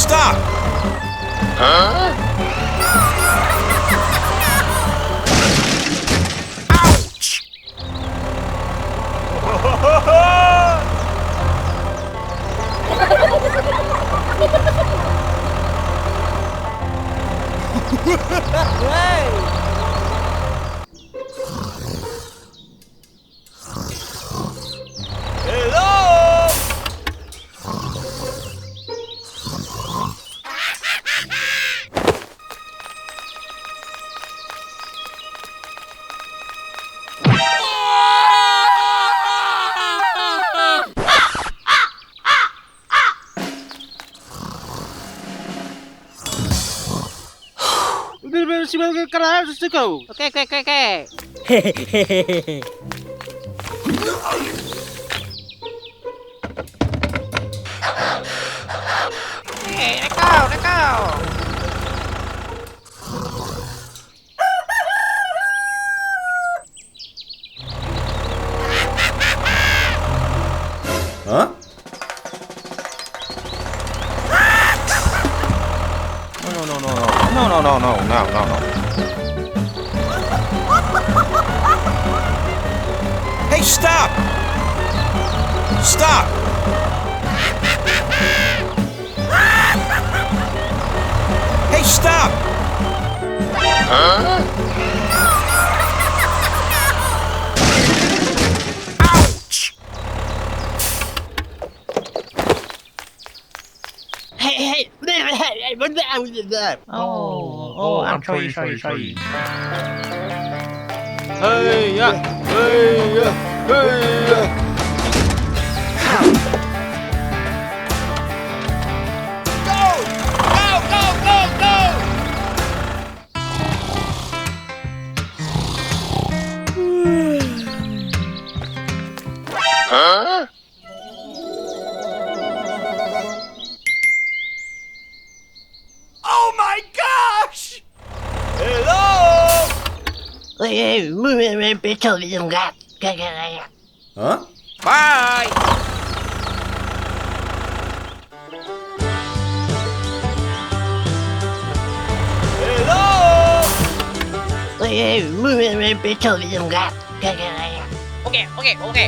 stop! Huh? Ouch! Hey! Hello! Okay, okay, okay, okay. Hey, let go, let go. Huh? No. Hey, stop! Stop! Hey, stop! Huh? Ouch! Hey, Oh, I'm sorry. Hey, yeah, hey, yeah, hey, yeah. Huh? Oh my gosh! Hello! Huh? Bye! Hello! okay.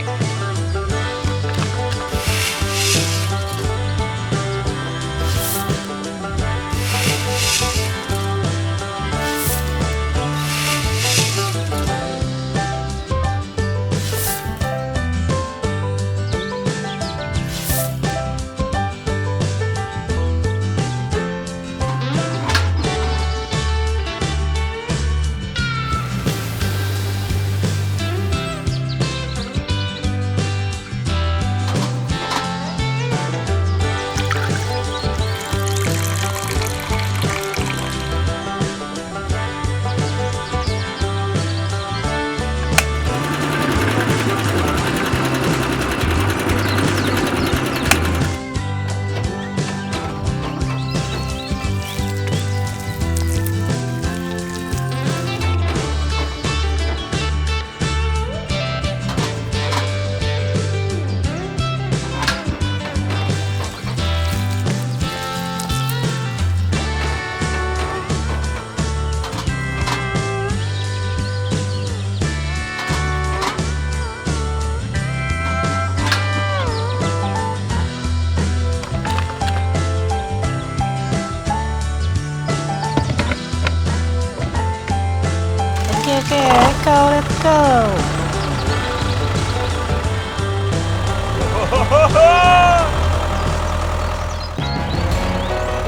Okay, let's go.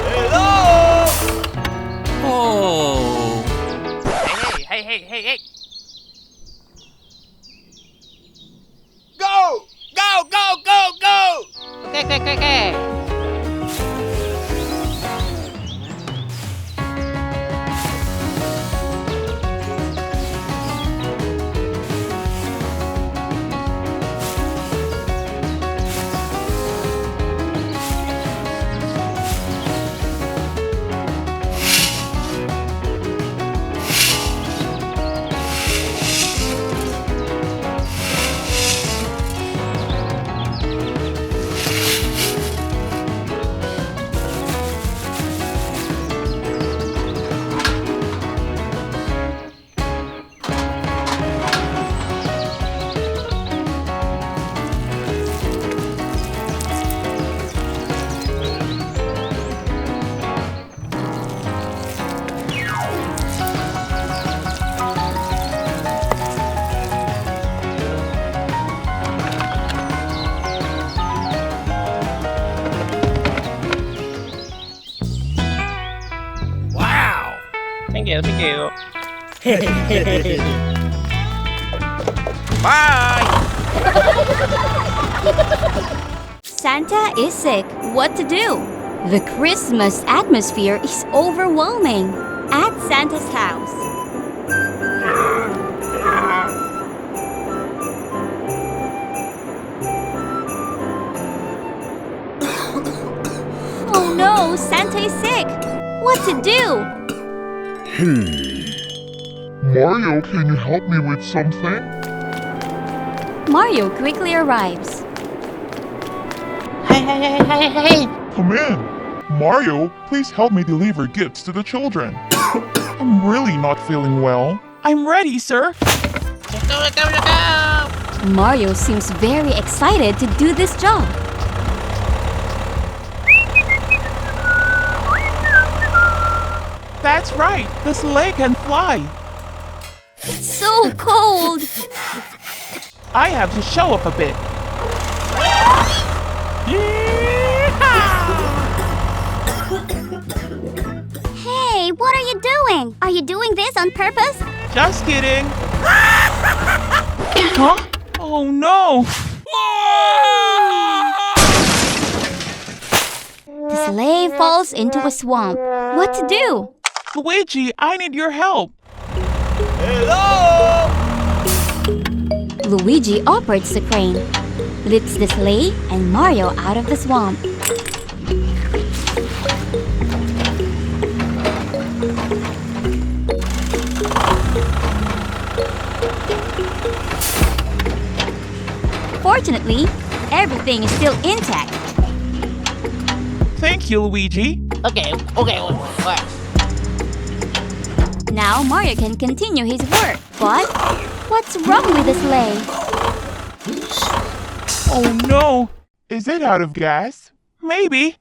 Hello! Oh. Hey. Go! Okay. Thank you. Bye. Santa is sick. What to do? The Christmas atmosphere is overwhelming at Santa's house. Oh no, Santa is sick. What to do? Mario, can you help me with something? Mario quickly arrives. Hey. Come in. Mario, please help me deliver gifts to the children. I'm really not feeling well. I'm ready, sir. Let's go. Mario seems very excited to do this job. That's right. The sleigh can fly. So cold. I have to show up a bit. Hey, what are you doing? Are you doing this on purpose? Just kidding. Huh? Oh no. The sleigh falls into a swamp. What to do? Luigi, I need your help. Luigi operates the crane, lifts the sleigh and Mario out of the swamp. Fortunately, everything is still intact. Thank you, Luigi. Okay. Now Mario can continue his work. But what's wrong with the sleigh? Oh no. Is it out of gas? Maybe.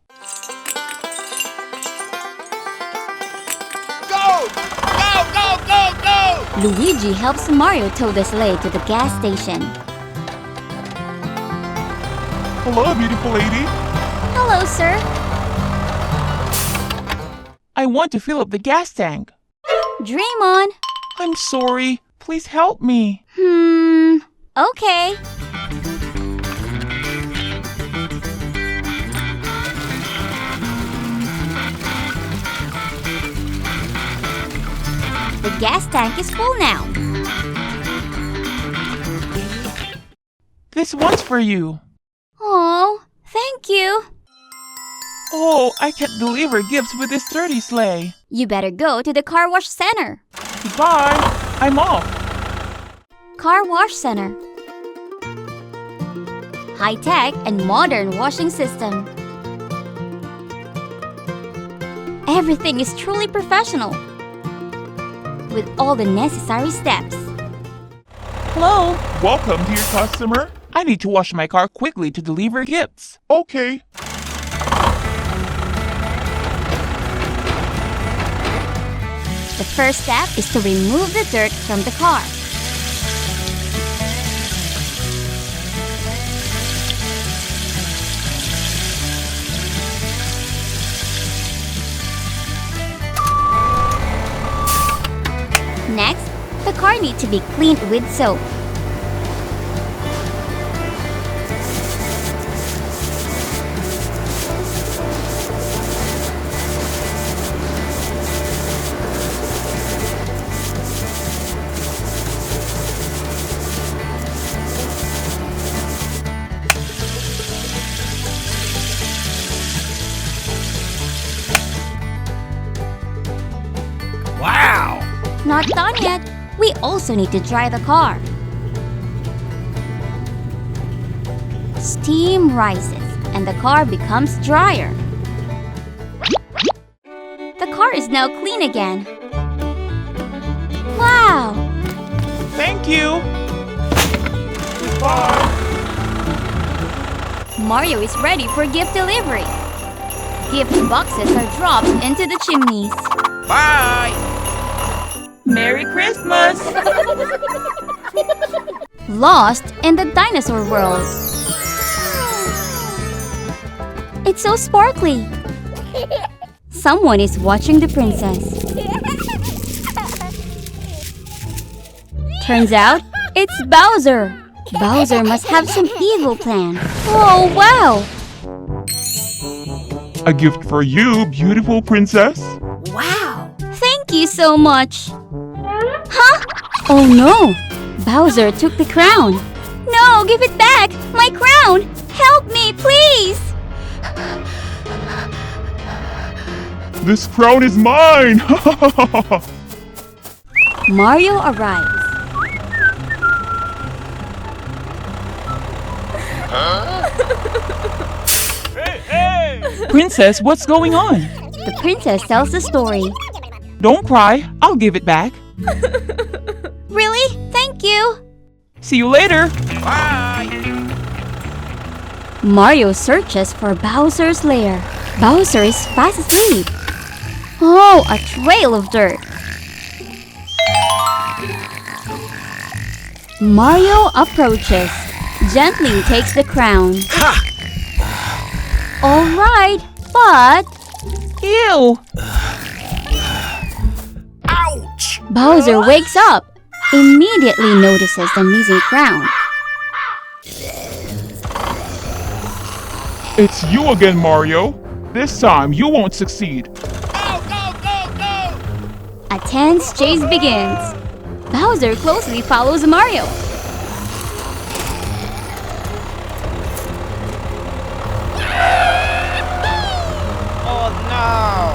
Go! Luigi helps Mario tow the sleigh to the gas station. Hello, beautiful lady. Hello, sir. I want to fill up the gas tank. Dream on. I'm sorry. Please help me. Okay. The gas tank is full now. This one's for you. Oh, thank you. Oh, I can't deliver gifts with this dirty sleigh. You better go to the car wash center. Goodbye. I'm off. Car wash center. High-tech and modern washing system. Everything is truly professional, with all the necessary steps. Hello. Welcome, dear customer. I need to wash my car quickly to deliver gifts. Okay. The first step is to remove the dirt from the car. Next, the car needs to be cleaned with soap. Wow! Not done yet. We also need to dry the car. Steam rises and the car becomes drier. The car is now clean again. Wow! Thank you. Goodbye. Mario is ready for gift delivery. Gift boxes are dropped into the chimneys. Bye! Merry Christmas. Lost in the dinosaur world. It's so sparkly. Someone is watching the princess. Turns out, it's Bowser. Bowser must have some evil plan. Oh, wow! A gift for you, beautiful princess. Wow! Thank you so much. Huh? Oh no! Bowser took the crown. No, give it back! My crown! Help me, please! This crown is mine! Mario arrives. Princess, what's going on? The princess tells the story. Don't cry. I'll give it back. Really? Thank you! See you later. Bye! Mario searches for Bowser's lair. Bowser is fast asleep. Oh, a trail of dirt. Mario approaches, gently takes the crown. Ha! Alright, but Ew. Ouch! Bowser wakes up, immediately notices the missing crown. It's you again, Mario. This time you won't succeed. A tense chase begins. Bowser closely follows Mario. Oh no!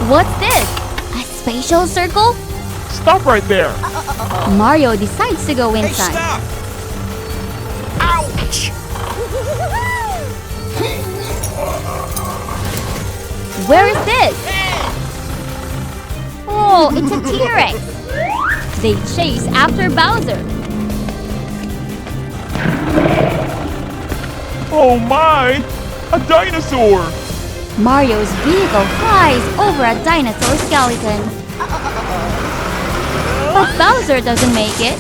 What's this? A spatial circle? Stop right there. Mario decides to go Hey, inside. stop! Ouch! Where is this? Oh, it's a T-Rex. They chase after Bowser. Oh my! A dinosaur! Mario's vehicle flies over a dinosaur skeleton. But Bowser doesn't make it.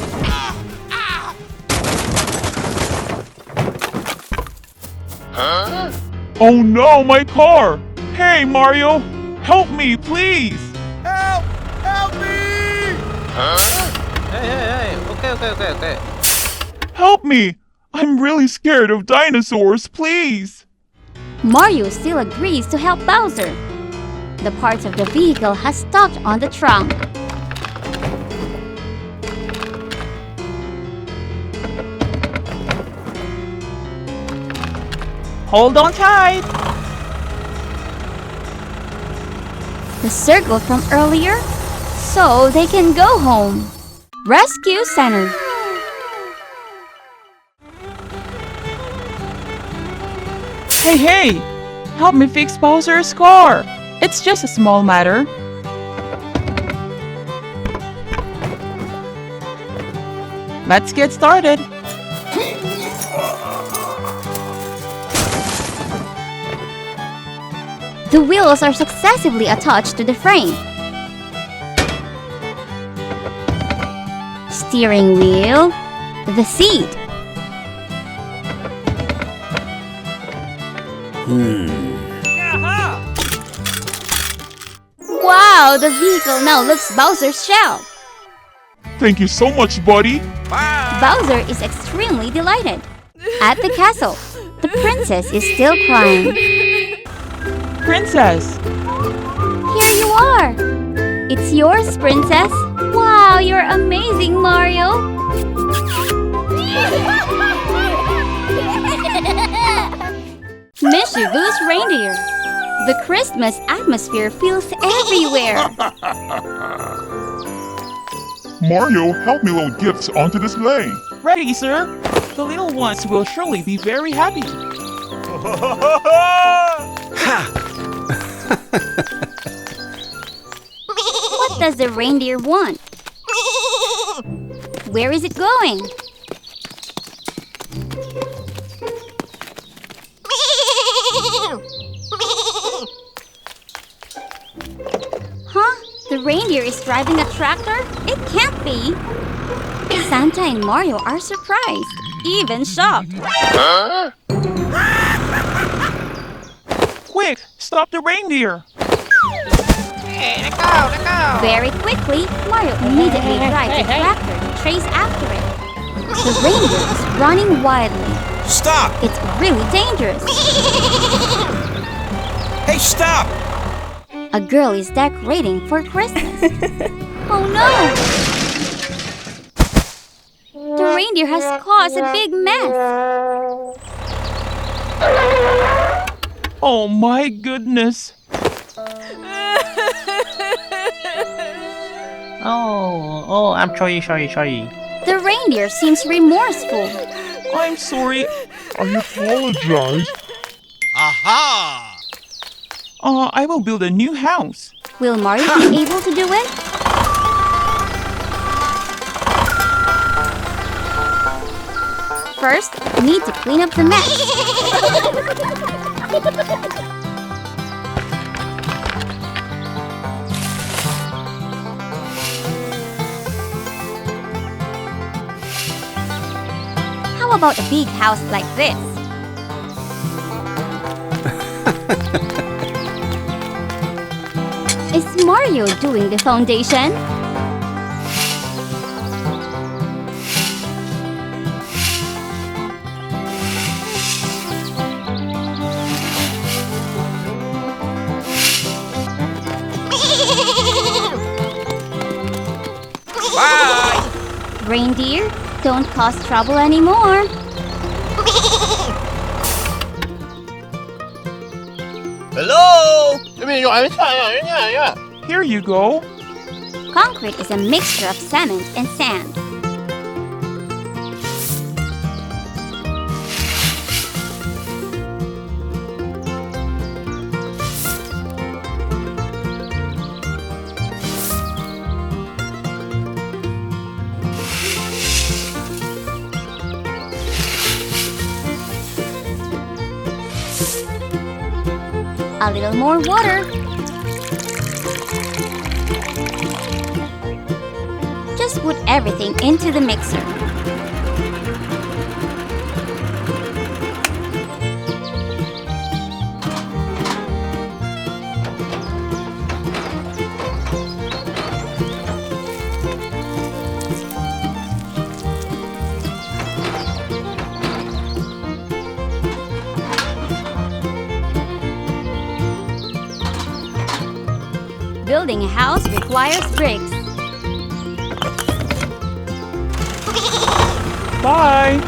Oh no, my car! Hey, Mario! Help me, please! Help! Help me! Hey! Okay. Help me! I'm really scared of dinosaurs, please! Mario still agrees to help Bowser. The parts of the vehicle has stuck on the trunk. Hold on tight. The circle from earlier, so they can go home. Rescue Center. Hey! Help me fix Bowser's car. It's just a small matter. Let's get started. The wheels are successively attached to the frame. Steering wheel, the seat. Wow, the vehicle now lifts Bowser's shell. Thank you so much, buddy! Bowser is extremely delighted. At the castle, the princess is still crying. Princess, Here you are. It's yours, princess. Wow, you're amazing, Mario. Mischievous reindeer. The Christmas atmosphere feels everywhere. Mario, help me load gifts onto this sleigh. ready, sir. The little ones will surely be very happy. What does the reindeer want? Where is it going? Huh? The reindeer is driving a tractor? It can't be. Santa and Mario are surprised, even shocked. Quick, stop the reindeer. Hey, let go. Very quickly, Mario immediately drives the tractor to chase after it. The reindeer is running wildly. Stop! It's really dangerous. Hey, stop! A girl is decorating for Christmas. Oh no! The reindeer has caused a big mess. Oh my goodness. Oh, I'm sorry. The reindeer seems remorseful. I'm sorry. I apologize. Aha! I will build a new house. Will Mario be able to do it? First, we need to clean up the mess. How about a big house like this? Is Mario doing the foundation? Bye! Reindeer, don't cause trouble anymore. Hello? Here you go. Concrete is a mixture of cement and sand. A little more water. Just put everything into the mixer. Building a house requires bricks. Bye.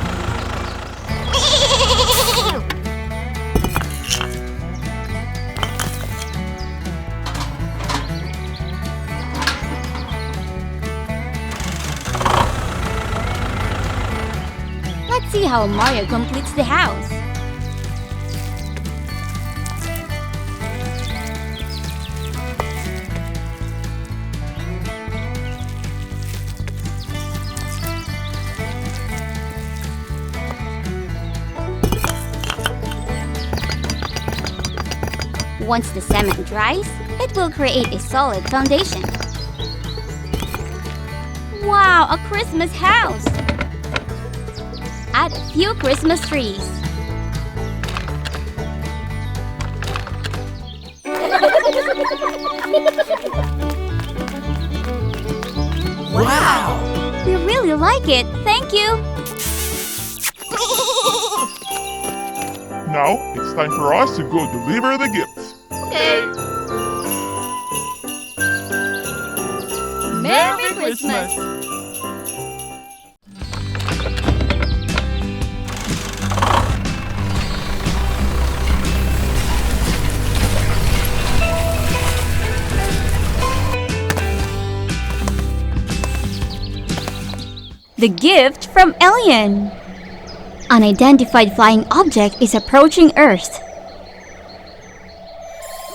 Let's see how Mario completes the house. Once the cement dries, it will create a solid foundation. Wow, a Christmas house! Add a few Christmas trees. Wow! We really like it, thank you! Now, it's time for us to go deliver the gifts. Merry Christmas! The gift from Alien. Unidentified flying object is approaching Earth.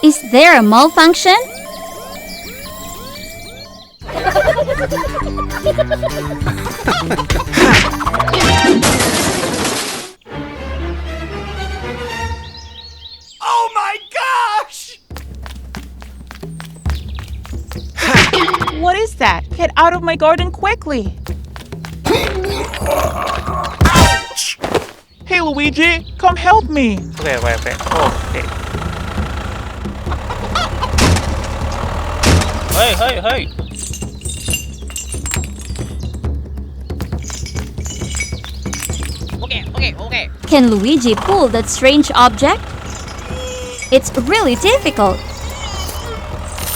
Is there a malfunction? Oh my gosh! What is that? Get out of my garden quickly. Ouch! Hey, Luigi, come help me. Okay. Oh, okay. Hey, hey, hey. Okay. Can Luigi pull that strange object? It's really difficult.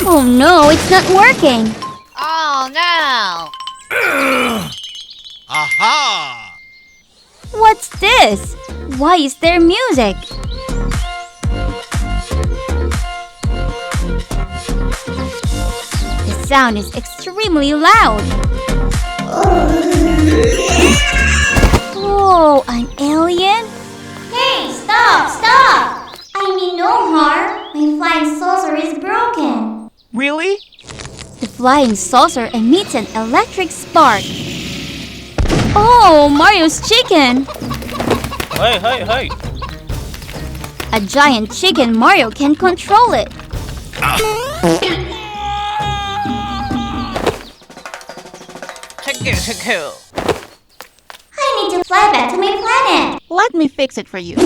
Oh no, it's not working. Oh no! Aha! What's this? Why is there music? The sound is extremely loud. Oh, an alien? Hey, stop! I mean no harm. My flying saucer is broken. Really? The flying saucer emits an electric spark. Oh, Mario's chicken! Hey. A giant chicken, Mario can control it. Thank you. I need to fly back to my planet. Let me fix it for you.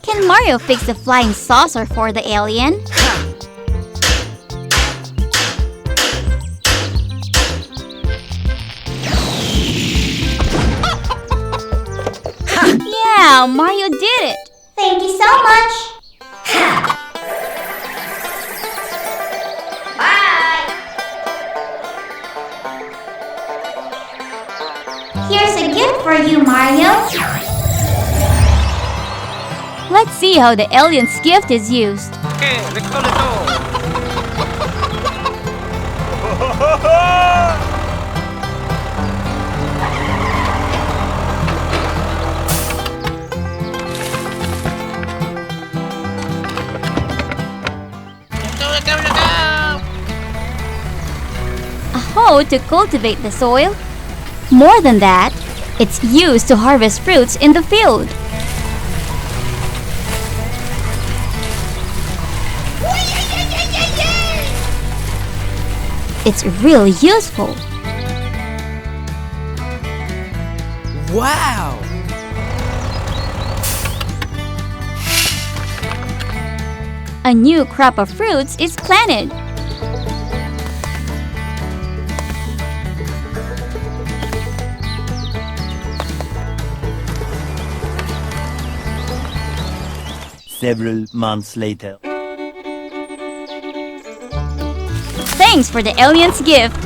Can Mario fix the flying saucer for the alien? Yeah, Mario did it! Thank you so much. Bye. Here's a gift for you, Mario. Let's see how the alien's gift is used. Okay, let's go. A hoe to cultivate the soil. More than that, it's used to harvest fruits in the field. It's really useful. Wow! A new crop of fruits is planted. Several months later. Thanks for the alien's gift.